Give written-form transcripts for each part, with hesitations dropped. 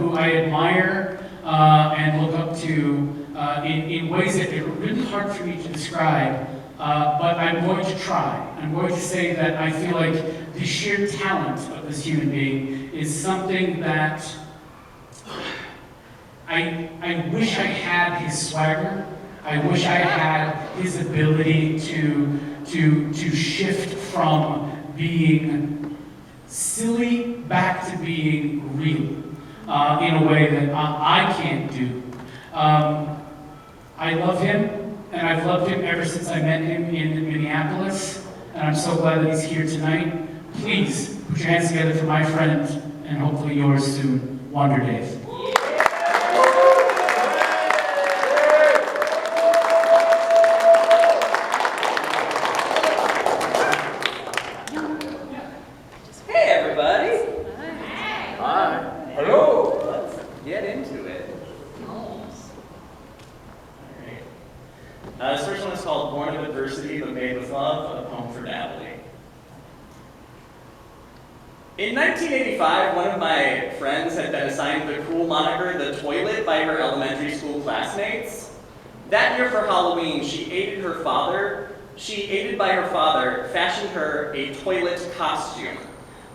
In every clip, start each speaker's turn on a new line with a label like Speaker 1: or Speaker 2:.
Speaker 1: who I admire and look up to in ways that are really hard for me to describe, but I'm going to try. I'm going to say that I feel like the sheer talent of this human being is something that I wish I had his swagger. I wish I had his ability to shift from being silly back to being real in a way that I can't do. I love him, and I've loved him ever since I met him in Minneapolis, and I'm so glad that he's here tonight. Please put your hands together for my friend, and hopefully yours soon, Wonder Dave.
Speaker 2: This first one is called Born of Adversity but Made with Love, a poem for Natalie. In 1985, one of my friends had been assigned the cool moniker The Toilet by her elementary school classmates. That year for Halloween, she aided by her father, fashioned her a toilet costume.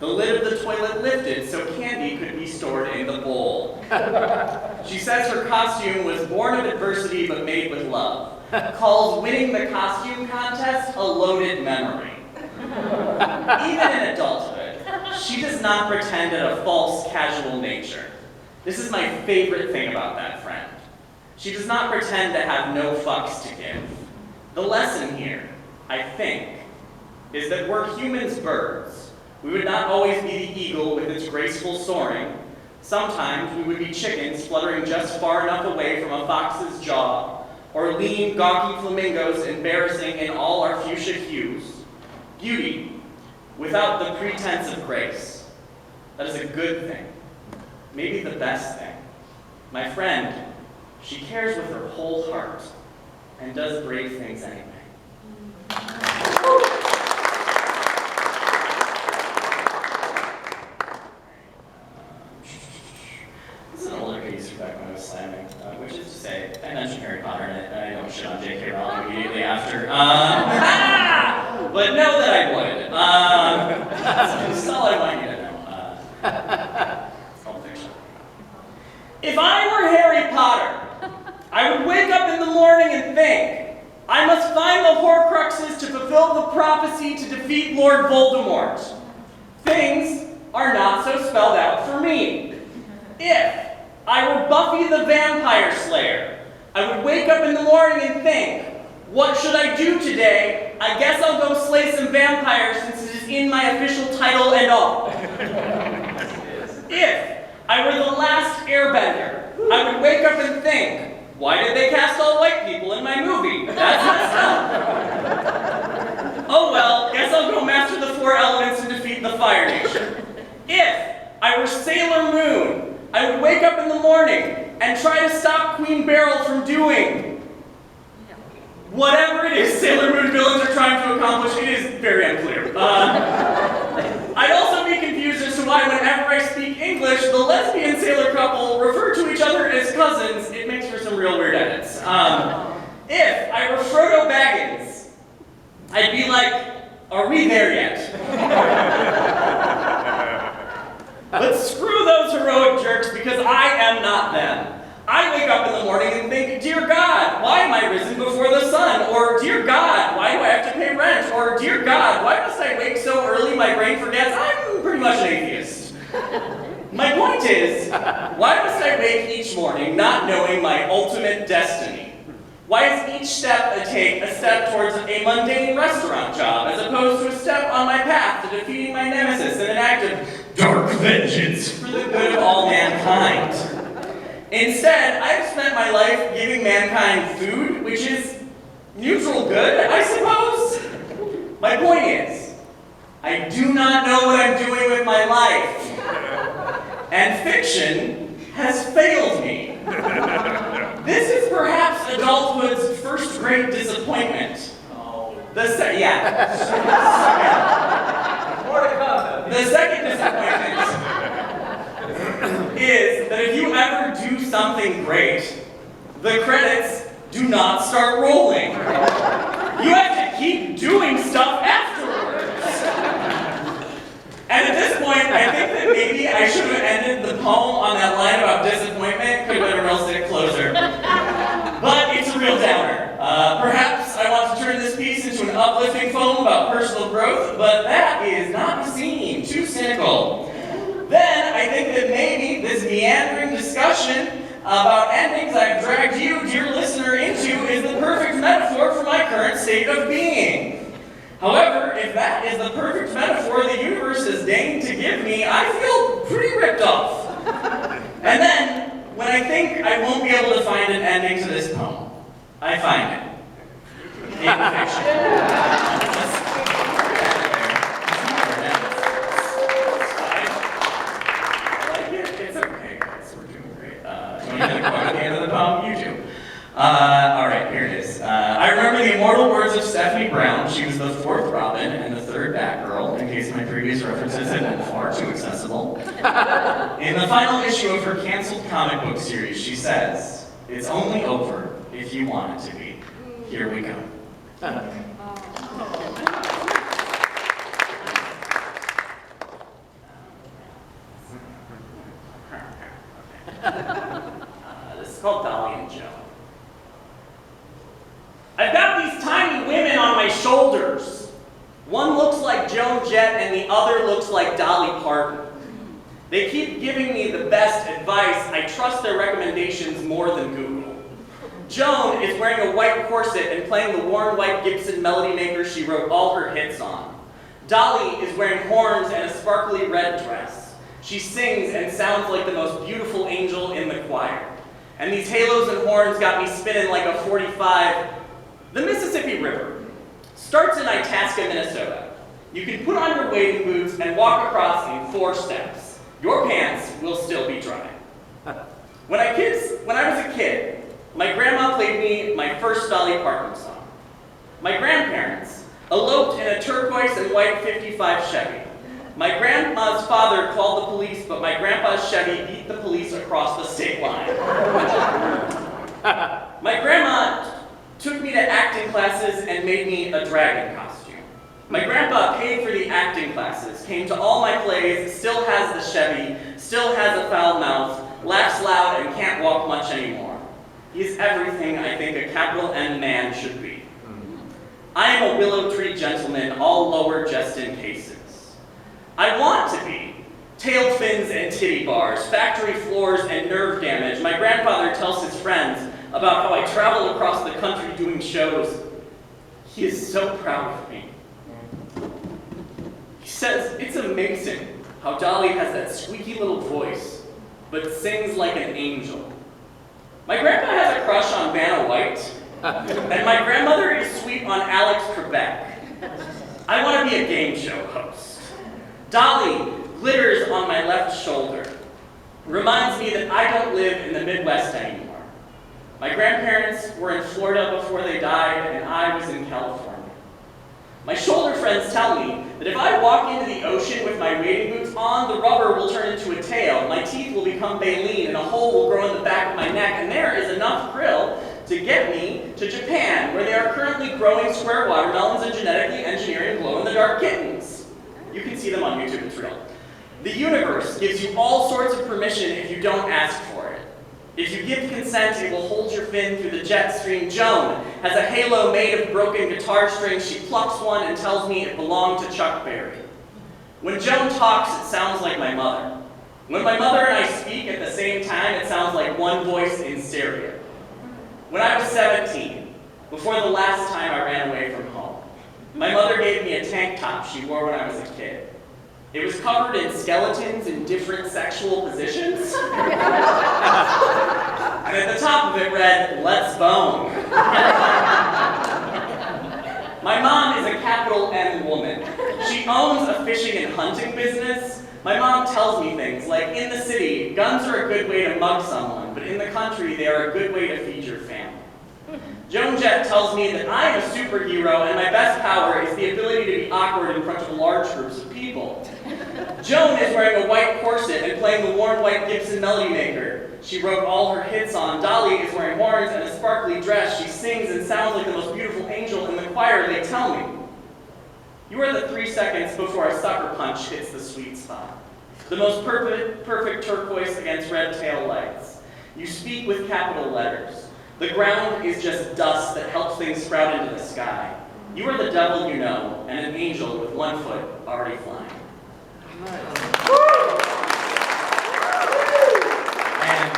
Speaker 2: The lid of the toilet lifted so candy could be stored in the bowl. She says her costume was born of adversity but made with love. Calls winning the costume contest a loaded memory. Even in adulthood, she does not pretend at a false, casual nature. This is my favorite thing about that friend. She does not pretend to have no fucks to give. The lesson here, I think, is that were humans birds, we would not always be the eagle with its graceful soaring. Sometimes we would be chickens fluttering just far enough away from a fox's jaw, or lean, gawky flamingos embarrassing in all our fuchsia hues. Beauty, without the pretense of grace. That is a good thing. Maybe the best thing. My friend, she cares with her whole heart and does brave things anyway. This is an older piece from back when I was slamming, which is to say, I mentioned Harry Potter in it, and I don't shit on J.K. Rowling immediately after. But know that I would. That's all I want you to know. It's called fiction. If I were Harry Potter, I would wake up in the morning and think, I must find the Horcruxes to fulfill the prophecy to defeat Lord Voldemort. Things are not so spelled out for me. If I were Buffy the Vampire Slayer, I would wake up in the morning and think, what should I do today? I guess I'll go slay some vampires since it is in my official title and all. If I were the last airbender, I would wake up and think, why did they cast all white people in my movie? That's messed up. Oh well, guess I'll go master the 4 elements and defeat the Fire Nation. If I were Sailor Moon, I would wake up in the morning and try to stop Queen Beryl from doing whatever it is Sailor Moon villains are trying to accomplish. It is very unclear. I'd also be confused as to why whenever I speak English, the lesbian sailor couple refer to each other as cousins. It makes for some real weird edits. If I were Frodo Baggins, I'd be like, are we there yet? But screw those heroic jerks, because I am not them. I wake up in the morning and think, dear God, why am I risen before the sun? Or, dear God, why do I have to pay rent? Or, dear God, why must I wake so early my brain forgets I'm pretty much an atheist? My point is, why must I wake each morning not knowing my ultimate destiny? Why is each step I take a step towards a mundane restaurant job, as opposed to a step on my path to defeating my nemesis in an act of dark vengeance for the good of all mankind? Instead, I've spent my life giving mankind food, which is neutral good, I suppose. My point is, I do not know what I'm doing with my life. And fiction has failed me. This is perhaps adulthood's first great disappointment. The second disappointment is that if you ever do something great, the credits do not start rolling. You have to keep doing stuff afterwards. And at this point, I think that maybe I should have ended the poem on that line about disappointment. Could have been a real sick closer. But it's a real downer. Perhaps I want to turn this piece into an uplifting poem about personal growth, but that is not the scene. Too cynical. Then I think that maybe this meandering discussion about endings I've dragged you, dear listener, into is the perfect metaphor for my current state of being. However, if that is the perfect metaphor the universe has deigned to give me, I feel pretty ripped off. And then, when I think I won't be able to find an ending to this poem, I find it. In fiction. It's okay, guys. We're doing great. Do you want to get a quote at the end of the poem? You do. Alright, here it is. I remember the immortal words of Stephanie Brown. She was the fourth Robin and the third Batgirl, in case my previous references had been far too accessible. In the final issue of her canceled comic book series, she says, "It's only over if you want it to be." Here we go. This is called Dolly and Joe. I've got these tiny women on my shoulders. One looks like Joan Jett and the other looks like Dolly Parton. They keep giving me the best advice. I trust their recommendations more than Google. Joan is wearing a white corset and playing the worn white Gibson melody maker she wrote all her hits on. Dolly is wearing horns and a sparkly red dress. She sings and sounds like the most beautiful angel in the choir. And these halos and horns got me spinning like a 45. The Mississippi River starts in Itasca, Minnesota. You can put on your wading boots and walk across in 4 steps. Your pants will still be dry. When I was a kid, my grandma played me my first Dolly Parton song. My grandparents eloped in a turquoise and white 55 Chevy. My grandma's father called the police, but my grandpa's Chevy beat the police across the state line. My grandma took me to acting classes and made me a dragon costume. My grandpa paid for the acting classes, came to all my plays, still has the Chevy, still has a foul mouth, laughs loud and can't walk much anymore. He's everything I think a capital N man should be. I am a willow tree gentleman, all lower just in cases. I want to be. Tail fins and titty bars, factory floors and nerve damage. My grandfather tells his friends about how I travel across the country doing shows. He is so proud of me. He says it's amazing how Dolly has that squeaky little voice, but sings like an angel. My grandpa has a crush on Vanna White, and my grandmother is sweet on Alex Trebek. I want to be a game show host. Dolly glitters on my left shoulder. Reminds me that I don't live in the Midwest anymore. My grandparents were in Florida before they died, and I was in California. My shoulder friends tell me that if I walk into the ocean with my wading boots on, the rubber will turn into a tail, my teeth will become baleen, and a hole will grow in the back of my neck, and there is enough krill to get me to Japan, where they are currently growing square watermelons and genetically engineering glow-in-the-dark kittens. You can see them on YouTube, it's real. The universe gives you all sorts of permission if you don't ask for it. If you give consent, it will hold your fin through the jet stream. Joan has a halo made of broken guitar strings. She plucks one and tells me it belonged to Chuck Berry. When Joan talks, it sounds like my mother. When my mother and I speak at the same time, it sounds like one voice in stereo. When I was 17, before the last time I ran away from home, my mother gave me a tank top she wore when I was a kid. It was covered in skeletons in different sexual positions. And at the top of it read, "Let's bone." My mom is a capital N woman. She owns a fishing and hunting business. My mom tells me things like, in the city, guns are a good way to mug someone, but in the country, they are a good way to feed your family. Joan Jett tells me that I am a superhero and my best power is the ability to be awkward in front of large groups of people. Joan is wearing a white corset and playing the worn white Gibson melody maker she wrote all her hits on. Dolly is wearing horns and a sparkly dress. She sings and sounds like the most beautiful angel in the choir, they tell me. You are the 3 seconds before a sucker punch hits the sweet spot. The most perfect turquoise against red tail lights. You speak with capital letters. The ground is just dust that helps things sprout into the sky. You are the devil you know, and an angel with 1 foot already flying. Nice. Woo! And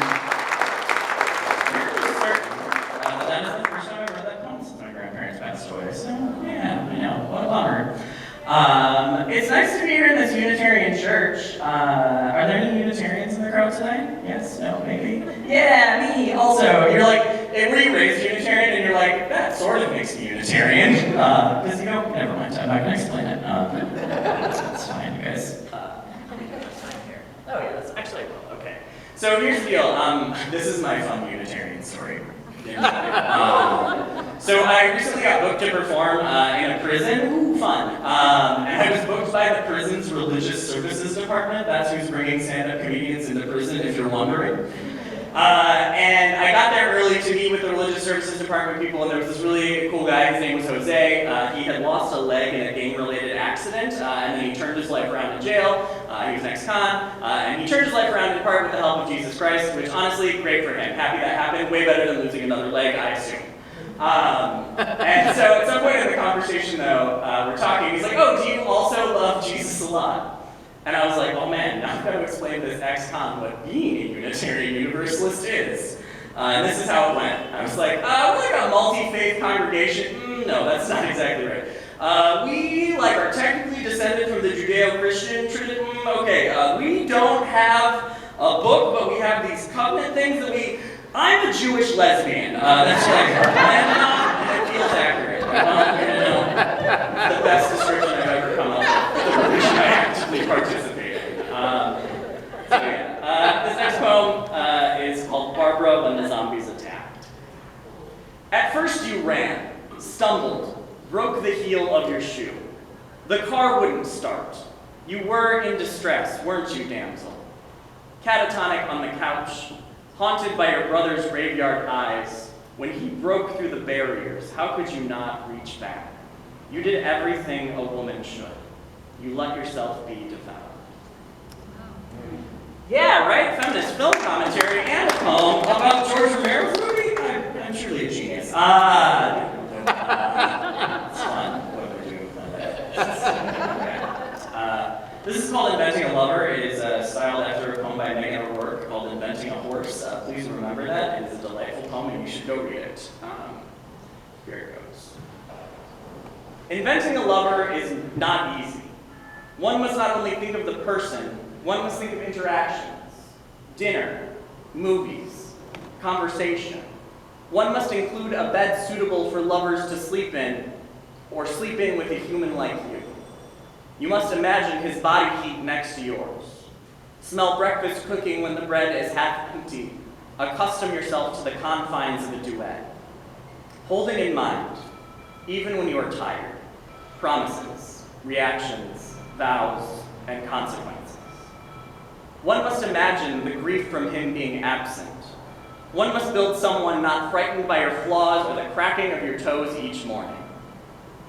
Speaker 2: that is the first time I read that poem since my grandparents passed away. So yeah, I know, what a bummer. It's nice to be here in this Unitarian church. Are there any Unitarians in the crowd tonight? Yes? No? Maybe? Yeah, me also. You're like, were you raised Unitarian? And you're like, that sort of makes me Unitarian. Because you go, never mind, I'm not going to explain it. That's fine, you guys. Oh yeah, that's actually, okay. So here's the deal. This is my fun Unitarian story. So I recently got booked to perform in a prison. Ooh, fun. And I was booked by the prison's religious services department. That's who's bringing stand-up comedians into prison, if you're wondering. And I got there early to meet with the religious services department people, and there was this really cool guy. His name was José. He had lost a leg in a gang-related accident, and then he turned his life around in jail. He was an ex-con, and he turned his life around in part with the help of Jesus Christ, which honestly, great for him. Happy that happened. Way better than losing another leg, I assume. And so at some point in the conversation, though, we're talking. He's like, "Oh, do you also love Jesus a lot?" And I was like, "Oh man, now I've got to explain to this ex-con what being a Unitarian Universalist is." And this is how it went. I was like, "We're like a multi-faith congregation." No, that's not exactly right. We are technically descended from the Judeo-Christian tradition. Okay, we don't have a book, but we have these covenant things that we. I'm a Jewish lesbian. That's like, I'm not, and it feels accurate. It's the best description I've ever come up with. The religion I actively participate in. So yeah, this next poem is called Barbara When the Zombies Attacked. At first you ran, stumbled, broke the heel of your shoe. The car wouldn't start. You were in distress, weren't you, damsel? Catatonic on the couch, haunted by your brother's graveyard eyes. When he broke through the barriers, how could you not reach back? You did everything a woman should. You let yourself be devoured. Yeah, right? Feminist film commentary and a poem about George Romero's movie? I'm truly a genius. It's fun. What do we do with that? This is called Inventing a Lover. It is styled after a poem by Megan O'Rourke called Inventing a Horse. Please remember that. It is a delightful poem and you should go read it. Here it goes. Inventing a lover is not easy. One must not only think of the person, one must think of interactions, dinner, movies, conversation. One must include a bed suitable for lovers to sleep in, or sleep in with a human like you. You must imagine his body heat next to yours. Smell breakfast cooking when the bread is half empty. Accustom yourself to the confines of a duet. Holding in mind, even when you are tired, promises, reactions, vows, and consequences. One must imagine the grief from him being absent. One must build someone not frightened by your flaws or the cracking of your toes each morning.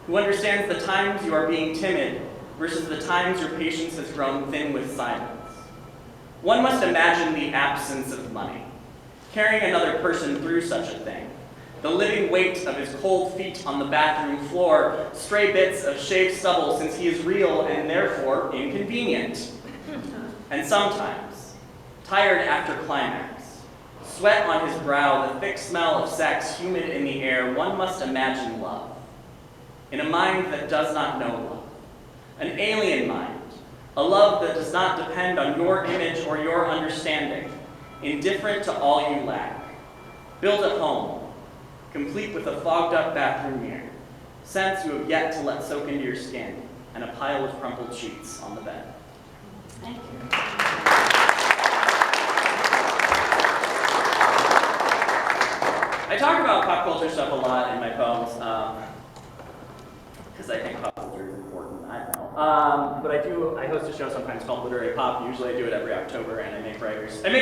Speaker 2: Who understands the times you are being timid versus the times your patience has grown thin with silence. One must imagine the absence of money, carrying another person through such a thing, the living weight of his cold feet on the bathroom floor, stray bits of shaved stubble since he is real and therefore inconvenient. And sometimes, tired after climax, sweat on his brow, the thick smell of sex humid in the air, one must imagine love. In a mind that does not know love. An alien mind, a love that does not depend on your image or your understanding, indifferent to all you lack. Build a home, complete with a fogged-up bathroom mirror, scents you have yet to let soak into your skin, and a pile of crumpled sheets on the bed. Thank you. I talk about pop culture stuff a lot in my poems, because I think pop culture is important. I don't know. But I host a show sometimes called Literary Pop. Usually I do it every October, and I make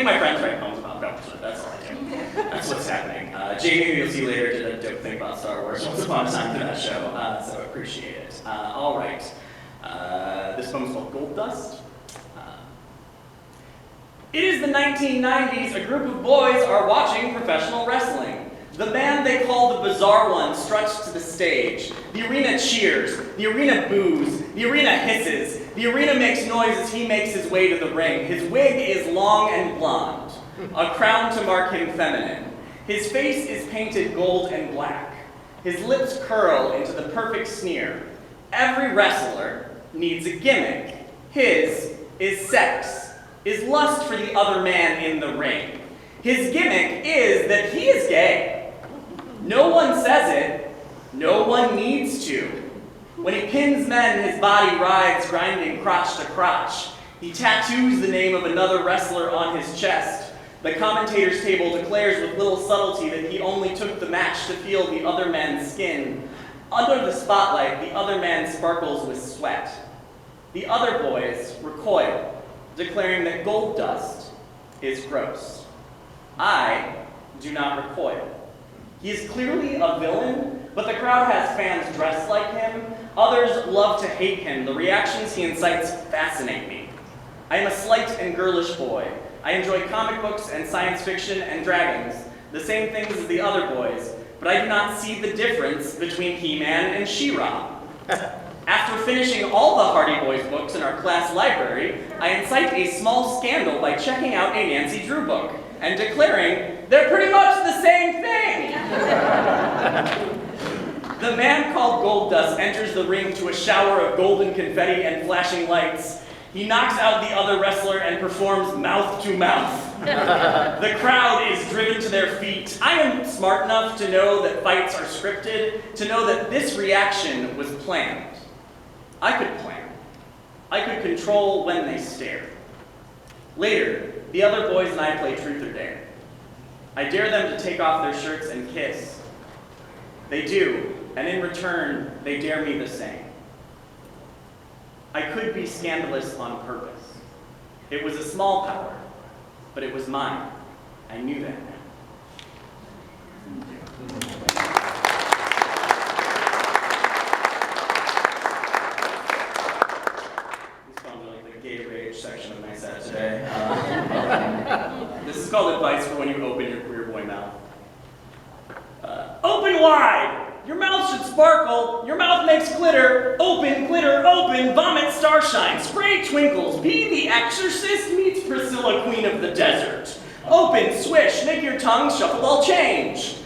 Speaker 2: my friends write poems about Belcher. That's all I do. That's what's happening. Jamie, who you'll see later, did a dope thing about Star Wars once upon a time for that show, so I appreciate it. All right. This poem's called Gold Dust. It is the 1990s. A group of boys are watching professional wrestling. The band they call the Bizarre Ones struts to the stage. The arena cheers. The arena boos. The arena hisses. The arena makes noise as he makes his way to the ring. His wig is long and blonde, a crown to mark him feminine. His face is painted gold and black. His lips curl into the perfect sneer. Every wrestler needs a gimmick. His is sex, is lust for the other man in the ring. His gimmick is that he is gay. No one says it. No one needs to. When he pins men, his body rides, grinding crotch to crotch. He tattoos the name of another wrestler on his chest. The commentator's table declares with little subtlety that he only took the match to feel the other man's skin. Under the spotlight, the other man sparkles with sweat. The other boys recoil, declaring that gold dust is gross. I do not recoil. He is clearly a villain, but the crowd has fans dressed like him. Others love to hate him. The reactions he incites fascinate me. I am a slight and girlish boy. I enjoy comic books and science fiction and dragons, the same things as the other boys, but I do not see the difference between He-Man and She-Ra. After finishing all the Hardy Boys books in our class library, I incite a small scandal by checking out a Nancy Drew book and declaring they're pretty much the same thing. The man called Gold Dust enters the ring to a shower of golden confetti and flashing lights. He knocks out the other wrestler and performs mouth to mouth. The crowd is driven to their feet. I am smart enough to know that fights are scripted, to know that this reaction was planned. I could plan. I could control when they stare. Later, the other boys and I play Truth or Dare. I dare them to take off their shirts and kiss. They do, and in return, they dare me the same. I could be scandalous on purpose. It was a small power, but it was mine. I knew that. These poems are like the gay rage section of my set today. This is called advice for when you open your queer boy mouth. Open wide! Your mouth should sparkle. Your mouth makes glitter. Open, glitter, open. Vomit, starshine. Spray, twinkles. Be the exorcist meets Priscilla, queen of the desert. Open, swish. Make your tongue shuffle all change.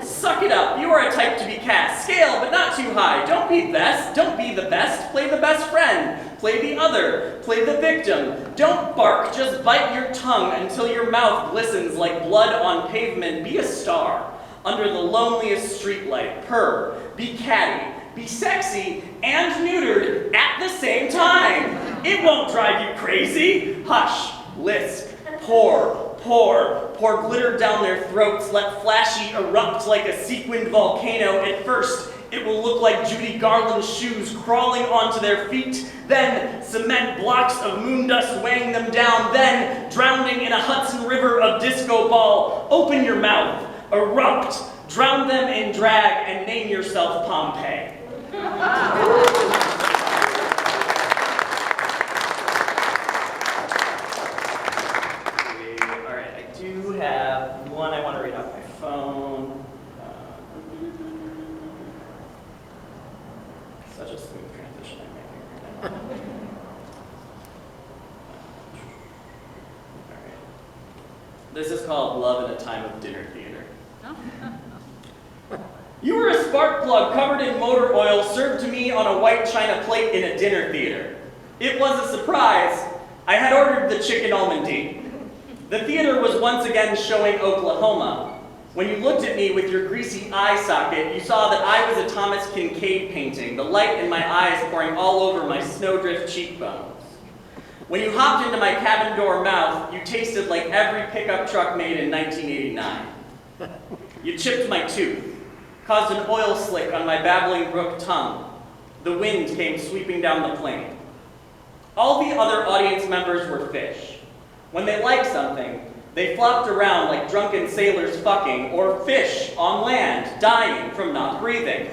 Speaker 2: Suck it up. You are a type to be cast. Scale, but not too high. Don't be best. Don't be the best. Play the best friend. Play the other. Play the victim. Don't bark. Just bite your tongue until your mouth glistens like blood on pavement. Be a star. Under the loneliest streetlight, purr, be catty, be sexy, and neutered at the same time. It won't drive you crazy. Hush, lisp, pour glitter down their throats, let flashy erupt like a sequined volcano. At first, it will look like Judy Garland's shoes crawling onto their feet, then cement blocks of moon dust weighing them down, then drowning in a Hudson River of disco ball. Open your mouth. Erupt, drown them in drag, and name yourself Pompeii. Alright, I do have one I want to read off my phone. Such a smooth transition I'm making right now. Alright. This is called Love in a Time of Dinner Theater. You were a spark plug covered in motor oil served to me on a white china plate in a dinner theater. It was a surprise. I had ordered the chicken almondine. The theater was once again showing Oklahoma. When you looked at me with your greasy eye socket, you saw that I was a Thomas Kincaid painting, the light in my eyes pouring all over my snowdrift cheekbones. When you hopped into my cabin door mouth, you tasted like every pickup truck made in 1989. You chipped my tooth, caused an oil slick on my babbling brook tongue. The wind came sweeping down the plain. All the other audience members were fish. When they liked something, they flopped around like drunken sailors fucking, or fish on land dying from not breathing.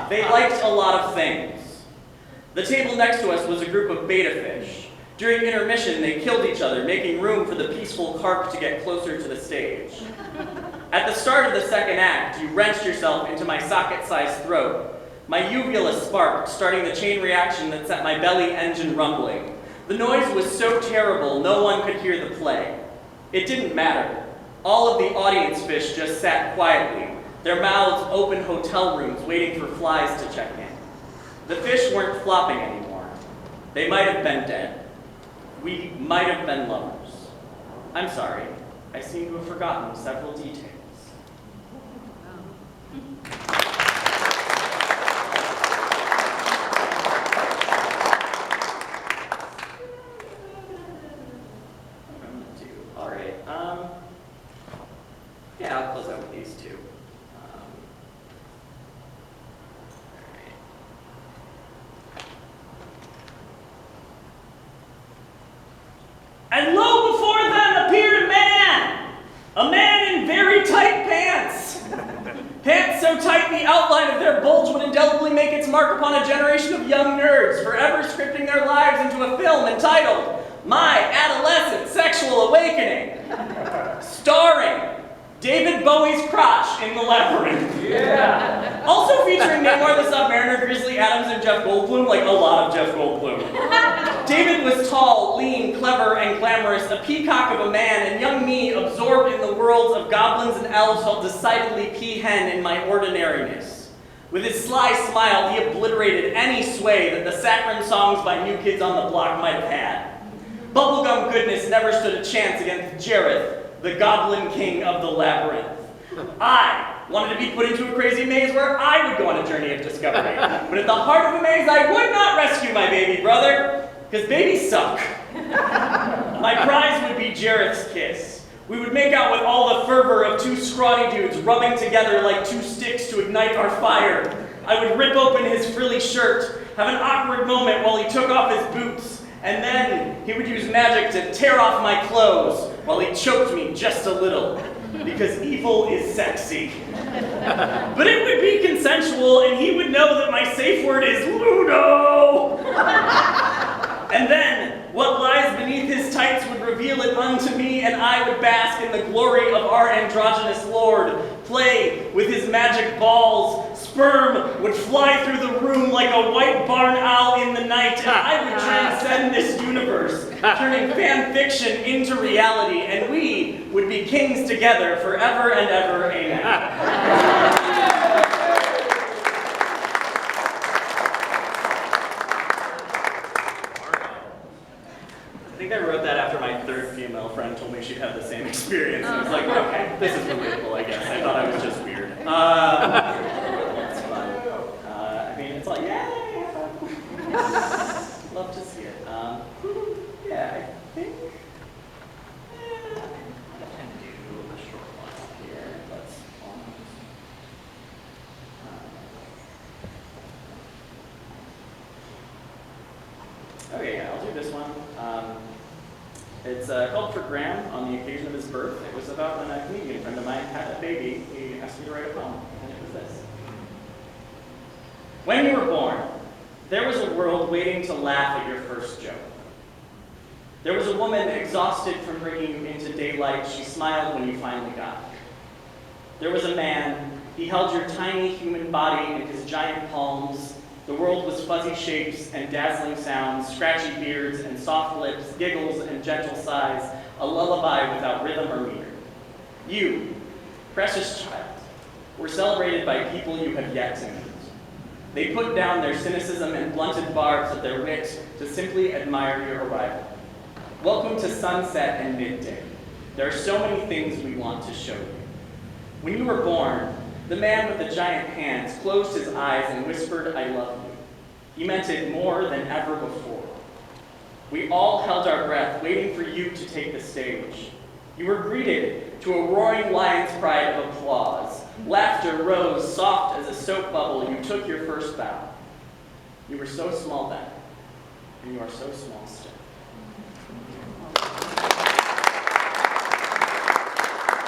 Speaker 2: They liked a lot of things. The table next to us was a group of betta fish. During intermission, they killed each other, making room for the peaceful carp to get closer to the stage. At the start of the second act, you wrenched yourself into my socket-sized throat. My uvula sparked, starting the chain reaction that set my belly engine rumbling. The noise was so terrible, no one could hear the play. It didn't matter. All of the audience fish just sat quietly, their mouths open hotel rooms waiting for flies to check in. The fish weren't flopping anymore. They might have been dead. We might have been lovers. I'm sorry. I seem to have forgotten several details. All right. Yeah, I'll close out with these two. And lo, before them appeared a man in very tight pants. Pants so tight the outline of their bulge would indelibly make its mark upon a generation of young nerds, forever scripting their lives into a film entitled My Adolescent Sexual Awakening, starring David Bowie's crotch in The Labyrinth.
Speaker 3: Yeah.
Speaker 2: Also featuring Namor the Submariner, Grizzly Adams, and Jeff Goldblum, like a lot of Jeff Goldblum. David was tall, lean, clever, and glamorous, a peacock of a man, and young me, absorbed in the worlds of goblins and elves, felt decidedly peahen in my ordinariness. With his sly smile, he obliterated any sway that the saccharine songs by New Kids on the Block might have had. Bubblegum goodness never stood a chance against Jareth, the Goblin King of the Labyrinth. I wanted to be put into a crazy maze where I would go on a journey of discovery. But at the heart of the maze, I would not rescue my baby brother, because babies suck. My prize would be Jareth's kiss. We would make out with all the fervor of two scrawny dudes rubbing together like two sticks to ignite our fire. I would rip open his frilly shirt, have an awkward moment while he took off his boots, and then he would use magic to tear off my clothes while he choked me just a little, because evil is sexy. But it would be consensual, and he would know that my safe word is Ludo! And then, what lies beneath his tights would reveal it unto me, and I would bask in the glory of our androgynous lord, play with his magic balls. Sperm would fly through the room like a white barn owl in the night, and I would transcend this universe, turning fan fiction into reality, and we would be kings together forever and ever. Amen. I think I wrote that after my third female friend told me she'd have the same experience, and I was like, okay, this is relatable, I guess. I thought I was just weird. It's fun. I mean, it's like, yeah, love to see it. Yeah, I think I can do a short one here. Let's okay, yeah, I'll do this one. It's called For Graham on the occasion of his birth. It was about when a comedian friend of mine had a baby. He asked me to write a poem, and it was this. When you were born, there was a world waiting to laugh at your first joke. There was a woman exhausted from bringing you into daylight. She smiled when you finally got here. There was a man. He held your tiny human body in his giant palms. The world was fuzzy shapes and dazzling sounds, scratchy beards and soft lips, giggles and gentle sighs, a lullaby without rhythm or meter. You, precious child, were celebrated by people you have yet to meet. They put down their cynicism and blunted barbs of their wit to simply admire your arrival. Welcome to sunset and midday. There are so many things we want to show you. When you were born, the man with the giant hands closed his eyes and whispered, I love you. He meant it more than ever before. We all held our breath, waiting for you to take the stage. You were greeted to a roaring lion's pride of applause. Laughter rose soft as a soap bubble. You took your first bow. You were so small then, and you are so small still.